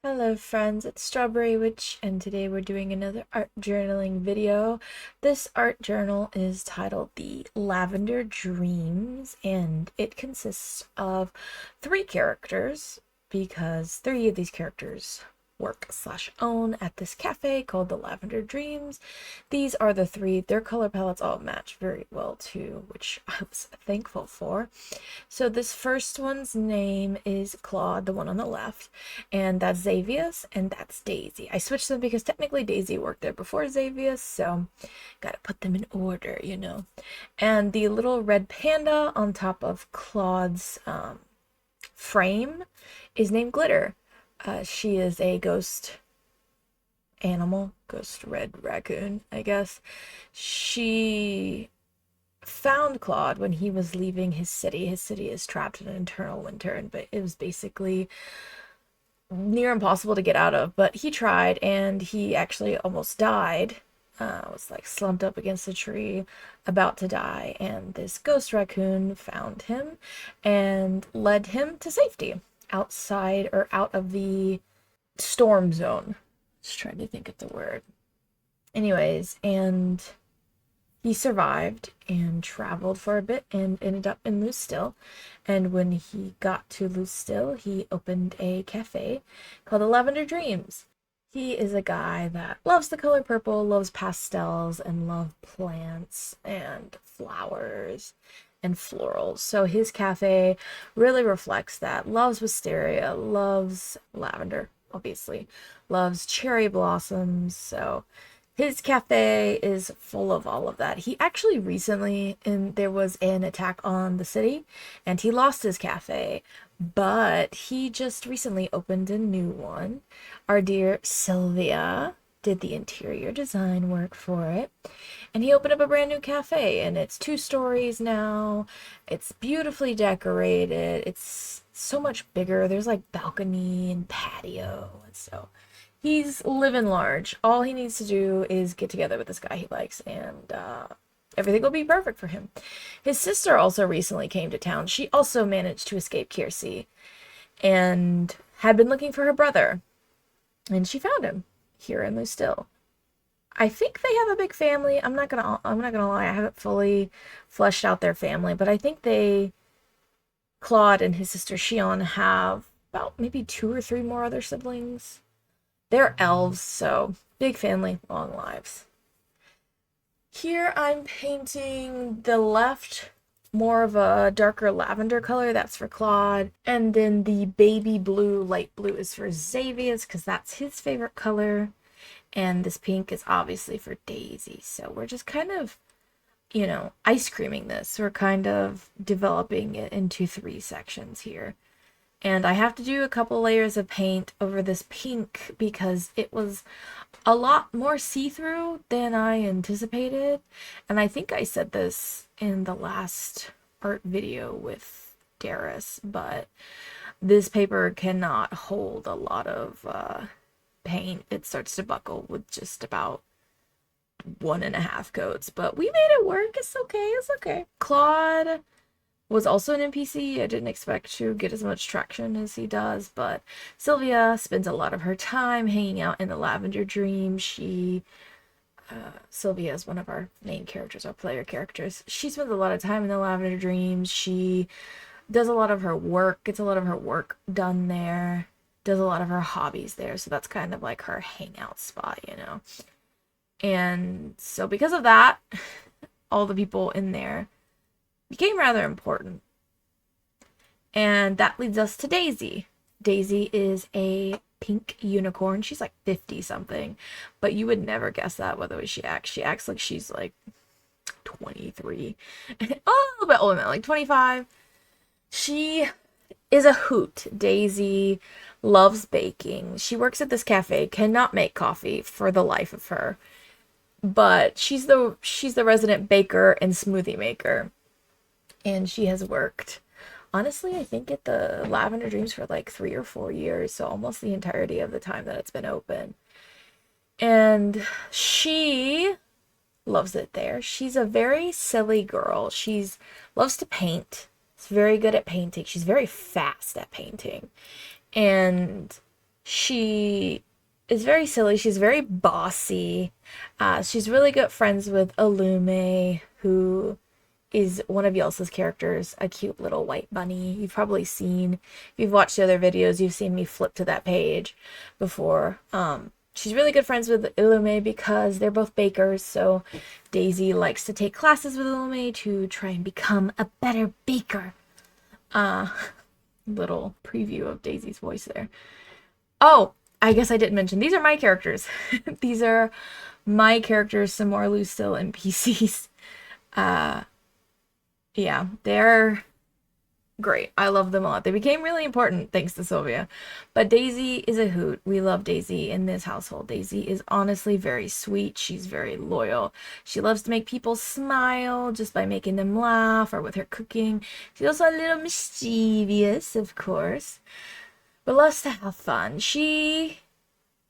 Hello friends, it's Strawberry Witch and today we're doing another art journaling video. This art journal is titled the Lavender Dreams and it consists of 3 characters because 3 of these characters work/own at this cafe called the Lavender Dreams. These are the 3. Their color palettes all match very well too, which I was thankful for. So this first one's name is Claude, the one on the left, and that's Xavius, and that's Daisy. I switched them because technically Daisy worked there before Xavius, so gotta put them in order, you know. And the little red panda on top of Claude's frame is named Glitter. She is a ghost animal, ghost red raccoon, I guess. She found Claude when he was leaving his city. His city is trapped in an eternal winter, but it was basically near impossible to get out of. But he tried, and he actually almost died. Was like slumped up against a tree, about to die, and this ghost raccoon found him and led him to safety outside or out of the storm zone. Just trying to think of the word. Anyways, and he survived and traveled for a bit and ended up in Lustile. And when he got to Lustile, he opened a cafe called the Lavender Dreams. He is a guy that loves the color purple, loves pastels, and loves plants and flowers and florals. So his cafe really reflects that. Loves wisteria, loves lavender, obviously, loves cherry blossoms. So his cafe is full of all of that. He actually recently, there was an attack on the city, and he lost his cafe, but he just recently opened a new one. Our dear Sylvia did the interior design work for it, and he opened up a brand new cafe, and it's 2 stories now. It's beautifully decorated. It's so much bigger. There's like balcony and patio, and so he's living large. All he needs to do is get together with this guy he likes, and everything will be perfect for him. His sister also recently came to town. She also managed to escape Kiersey and had been looking for her brother, and she found him here in Lustile. I think they have a big family. I'm not gonna lie, I haven't fully fleshed out their family, but I think Claude and his sister Shion have about maybe 2 or 3 more other siblings. They're elves, so big family, long lives. Here I'm painting the left, more of a darker lavender color. That's for Claude. And then the baby blue, light blue is for Xavius because that's his favorite color. And this pink is obviously for Daisy. So we're just kind of, ice creaming this. We're kind of developing it into 3 sections here. And I have to do a couple layers of paint over this pink because it was a lot more see-through than I anticipated. And I think I said this in the last art video with Darius, but this paper cannot hold a lot of paint. It starts to buckle with just about 1.5 coats, but we made it work. It's okay. It's okay. Claude was also an NPC. I didn't expect to get as much traction as he does, but Sylvia spends a lot of her time hanging out in the Lavender Dream. Sylvia is one of our main characters, our player characters. She spends a lot of time in the Lavender Dreams. She does a lot of her work, gets a lot of her work done there, does a lot of her hobbies there, so that's kind of like her hangout spot, And so because of that, all the people in there became rather important. And that leads us to Daisy. Daisy is a pink unicorn. She's like 50 something, but you would never guess that by the way she acts. She acts like she's like 23. A little bit older than that, like 25. She is a hoot. Daisy loves baking. She works at this cafe, cannot make coffee for the life of her, but she's the resident baker and smoothie maker. And she has worked, honestly, I think at the Lavender Dreams for like 3 or 4 years, so almost the entirety of the time that it's been open. And she loves it there. She's a very silly girl. She's loves to paint. She's very good at painting. She's very fast at painting. And She is very silly. She's very bossy. She's really good friends with Illume, who is one of Yelhsa's characters, a cute little white bunny. You've probably seen, if you've watched the other videos, you've seen me flip to that page before. She's really good friends with Illume because they're both bakers, so Daisy likes to take classes with Illume to try and become a better baker. Little preview of Daisy's voice there. Oh, I guess I didn't mention, these are my characters. These are my characters, some more Lustile NPCs. Yeah, they're great. I love them a lot. They became really important thanks to Sylvia. But Daisy is a hoot. We love Daisy in this household. Daisy is honestly very sweet. She's very loyal. She loves to make people smile just by making them laugh or with her cooking. She's also a little mischievous, of course, but loves to have fun. She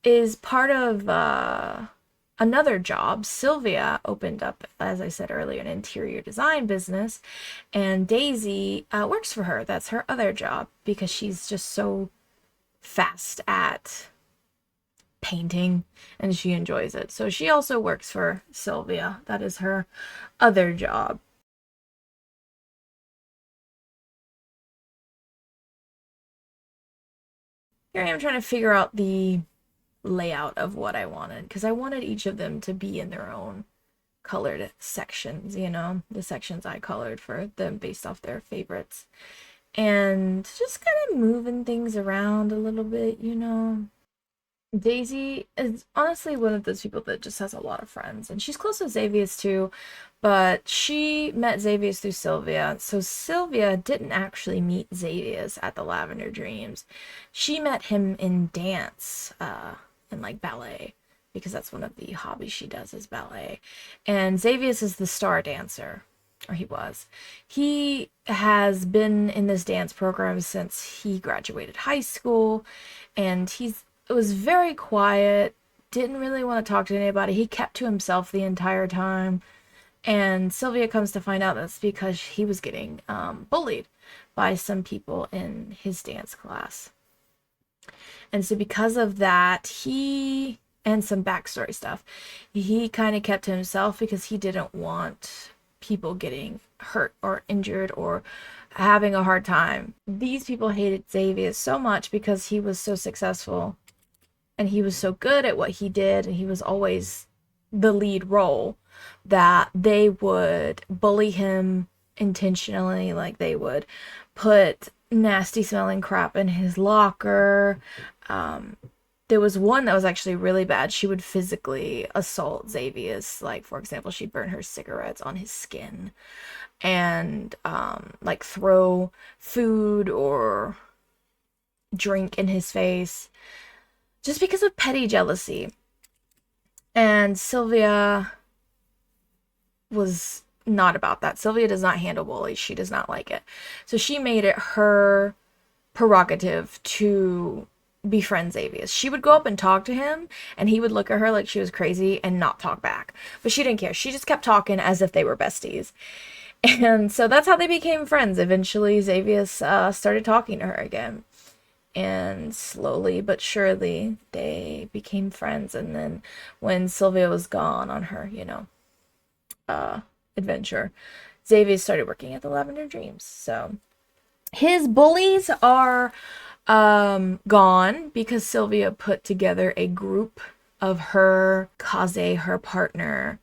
is part of another job. Sylvia opened up, as I said earlier, an interior design business, and Daisy works for her. That's her other job because she's just so fast at painting and she enjoys it. So she also works for Sylvia. That is her other job. Here I am trying to figure out the layout of what I wanted because I wanted each of them to be in their own colored sections, you know, the sections I colored for them based off their favorites. And just kind of moving things around a little bit, you know. Daisy is honestly one of those people that just has a lot of friends, and she's close to Xavius too, but she met Xavius through Sylvia. So Sylvia didn't actually meet Xavius at the Lavender Dreams. She met him in dance, in like ballet, because that's one of the hobbies she does is ballet. And Xavius is the star dancer, or he was. He has been in this dance program since he graduated high school, and it was very quiet, didn't really want to talk to anybody. He kept to himself the entire time. And Sylvia comes to find out that's because he was getting bullied by some people in his dance class. And so because of that, and some backstory stuff, he kind of kept to himself because he didn't want people getting hurt or injured or having a hard time. These people hated Xavius so much because he was so successful and he was so good at what he did, and he was always the lead role, that they would bully him intentionally. Like they would put nasty smelling crap in his locker. There was one that was actually really bad. She would physically assault Xavius. Like, for example, she'd burn her cigarettes on his skin and like throw food or drink in his face, just because of petty jealousy. And Sylvia was not about that. Sylvia does not handle bullies. She does not like it. So she made it her prerogative to befriend Xavius. She would go up and talk to him, and he would look at her like she was crazy and not talk back. But she didn't care. She just kept talking as if they were besties. And so that's how they became friends. Eventually, Xavius started talking to her again. And slowly but surely they became friends. And then when Sylvia was gone on her, adventure, Xavier started working at the Lavender Dreams. So his bullies are gone because Sylvia put together a group of her, Kaze, her partner,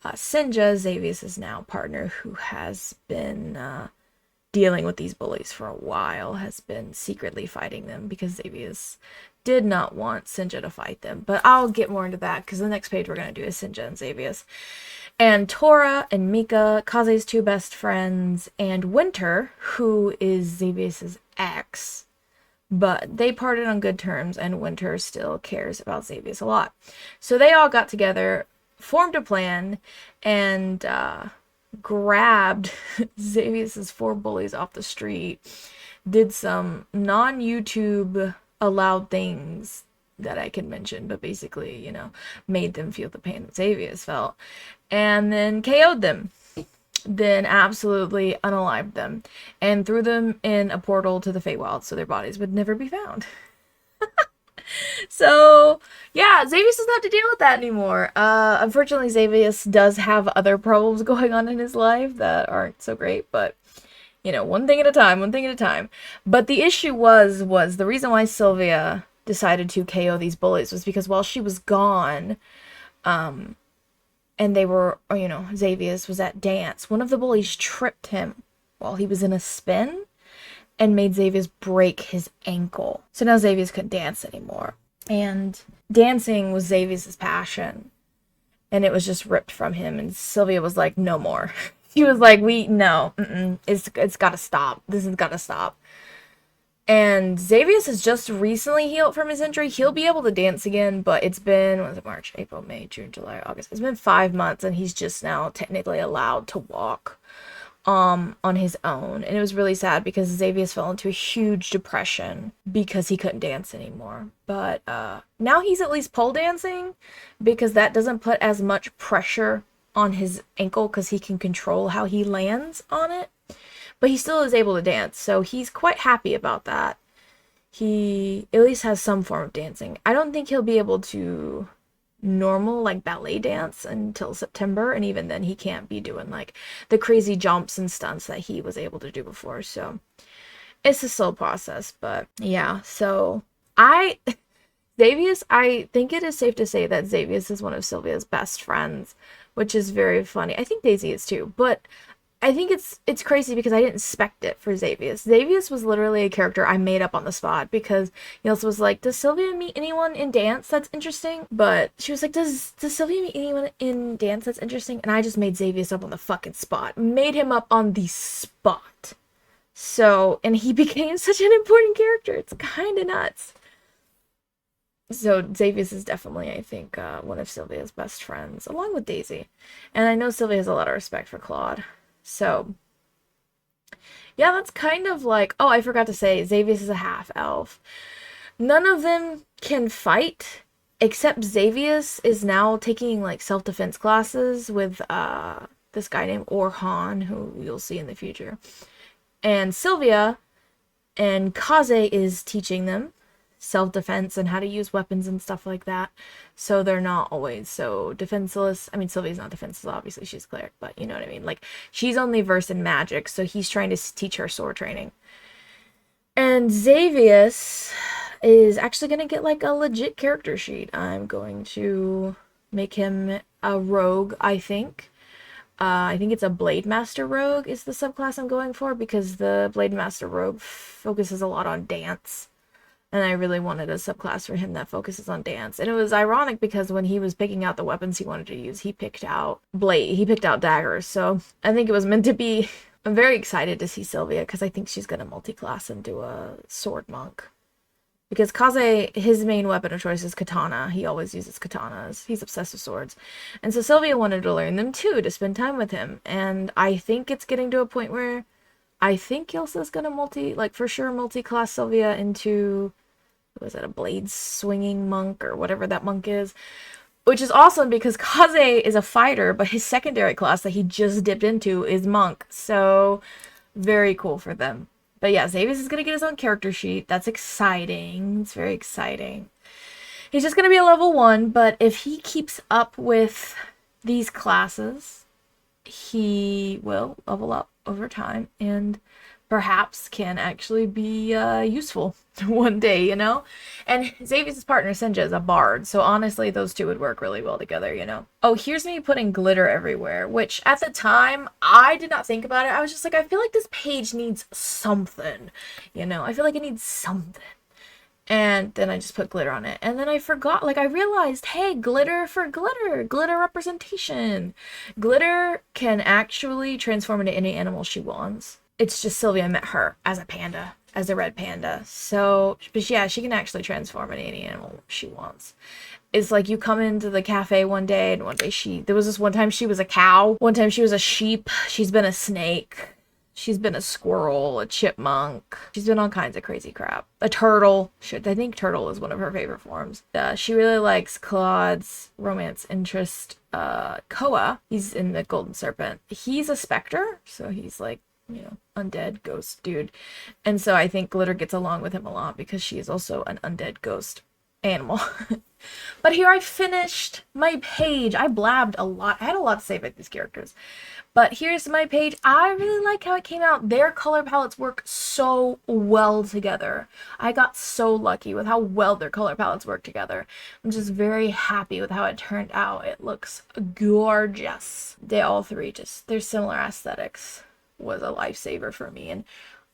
Sinja, Xavius' now partner, who has been dealing with these bullies for a while, has been secretly fighting them because Xavius did not want Sinja to fight them. But I'll get more into that because the next page we're going to do is Sinja and Xavius. And Tora and Mika, Kaze's two best friends, and Winter, who is Xavius' ex. But they parted on good terms, and Winter still cares about Xavius a lot. So they all got together, formed a plan, and grabbed Xavius's 4 bullies off the street, did some non-YouTube allowed things that I can mention, but basically, made them feel the pain that Xavius felt, and then KO'd them. Then absolutely unalived them and threw them in a portal to the Feywild so their bodies would never be found. So, yeah, Xavius doesn't have to deal with that anymore. Unfortunately, Xavius does have other problems going on in his life that aren't so great, but you know, one thing at a time, one thing at a time. But the issue was the reason why Sylvia decided to KO these bullies was because while she was gone, and they were, or, you know, Xavius was at dance, one of the bullies tripped him while he was in a spin and made Xavius break his ankle. So now Xavius couldn't dance anymore. And dancing was Xavius's passion. And it was just ripped from him. And Sylvia was like, no more. She was like, no, it's gotta stop. This has gotta stop. And Xavius has just recently healed from his injury. He'll be able to dance again, but it's been, what is it, March, April, May, June, July, August. It's been 5 months, and he's just now technically allowed to walk on his own. And it was really sad because Xavius fell into a huge depression because he couldn't dance anymore. But now he's at least pole dancing because that doesn't put as much pressure on his ankle because he can control how he lands on it. But he still is able to dance, so he's quite happy about that. He at least has some form of dancing. I don't think he'll be able to normal like ballet dance until September, and even then he can't be doing like the crazy jumps and stunts that he was able to do before. So it's a slow process, but yeah. So Xavius, I think it is safe to say that Xavius is one of Sylvia's best friends, which is very funny. I think Daisy is too, but I think it's crazy because I didn't expect it for Xavius. Xavius was literally a character I made up on the spot because Yelhsa was like, does Sylvia meet anyone in dance that's interesting? But she was like, does Sylvia meet anyone in dance that's interesting? And I just made Xavius up on the fucking spot. Made him up on the spot. So, and he became such an important character. It's kind of nuts. So Xavius is definitely, I think, one of Sylvia's best friends, along with Daisy. And I know Sylvia has a lot of respect for Claude. So, yeah, that's kind of like... Oh, I forgot to say, Xavius is a half-elf. None of them can fight, except Xavius is now taking, like, self-defense classes with this guy named Orhan, who you'll see in the future. And Sylvia and Kaze is teaching them self-defense and how to use weapons and stuff like that, so they're not always so defenseless. I mean, Sylvia's not defenseless, obviously, she's a cleric, but you know what I mean. Like, she's only versed in magic, so he's trying to teach her sword training. And Xavius is actually going to get like a legit character sheet. I'm going to make him a rogue, I think. I think it's a Blade Master Rogue is the subclass I'm going for, because the Blade Master Rogue focuses a lot on dance. And I really wanted a subclass for him that focuses on dance. And it was ironic because when he was picking out the weapons he wanted to use, he picked out daggers. So I think it was meant to be. I'm very excited to see Sylvia because I think she's going to multi-class into a sword monk. Because Kaze, his main weapon of choice is katana. He always uses katanas. He's obsessed with swords. And so Sylvia wanted to learn them too, to spend time with him. And I think it's getting to a point where I think Yelhsa's going to for sure multi-class Sylvia into... was it a blade swinging monk or whatever that monk is, which is awesome because Kaze is a fighter, but his secondary class that he just dipped into is monk. So very cool for them. But yeah, Xavius is gonna get his own character sheet. That's exciting. It's very exciting. He's just gonna be a level 1, but if he keeps up with these classes, he will level up over time and perhaps can actually be useful one day, you know? And Xavius' partner, Senja, is a bard, so honestly, those two would work really well together, you know? Oh, here's me putting glitter everywhere, which at the time, I did not think about it. I was just like, I feel like this page needs something, you know? I feel like it needs something. And then I just put glitter on it. And then I forgot, like, I realized, hey, glitter for glitter. Glitter representation. Glitter can actually transform into any animal she wants. It's just Sylvia met her as a panda, as a red panda. So, but yeah, she can actually transform into any animal she wants. It's like you come into the cafe one day, and one day there was this one time she was a cow. One time she was a sheep. She's been a snake. She's been a squirrel, a chipmunk. She's been all kinds of crazy crap. A turtle. I think turtle is one of her favorite forms. She really likes Claude's romance interest, Koa. He's in the Golden Serpent. He's a specter, so he's like, you know, undead ghost dude. And so I think Glitter gets along with him a lot because she is also an undead ghost. animal. But here I finished my page. I blabbed a lot. I had a lot to say about these characters. But here's my page. I really like how it came out. Their color palettes work so well together. I got so lucky with how well their color palettes work together. I'm just very happy with how it turned out. It looks gorgeous. They all three just, their similar aesthetics was a lifesaver for me. And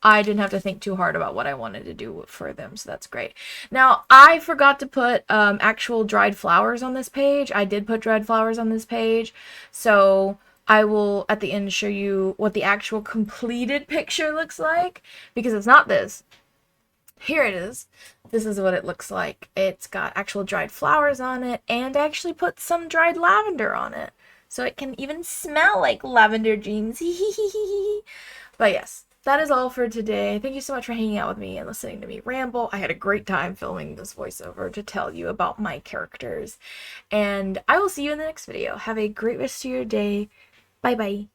I didn't have to think too hard about what I wanted to do for them, so that's great. Now, I forgot to put actual dried flowers on this page. I did put dried flowers on this page, so I will, at the end, show you what the actual completed picture looks like, because it's not this. Here it is. This is what it looks like. It's got actual dried flowers on it, and I actually put some dried lavender on it, so it can even smell like Lavender Dreams. But yes. That is all for today. Thank you so much for hanging out with me and listening to me ramble. I had a great time filming this voiceover to tell you about my characters. And I will see you in the next video. Have a great rest of your day. Bye bye.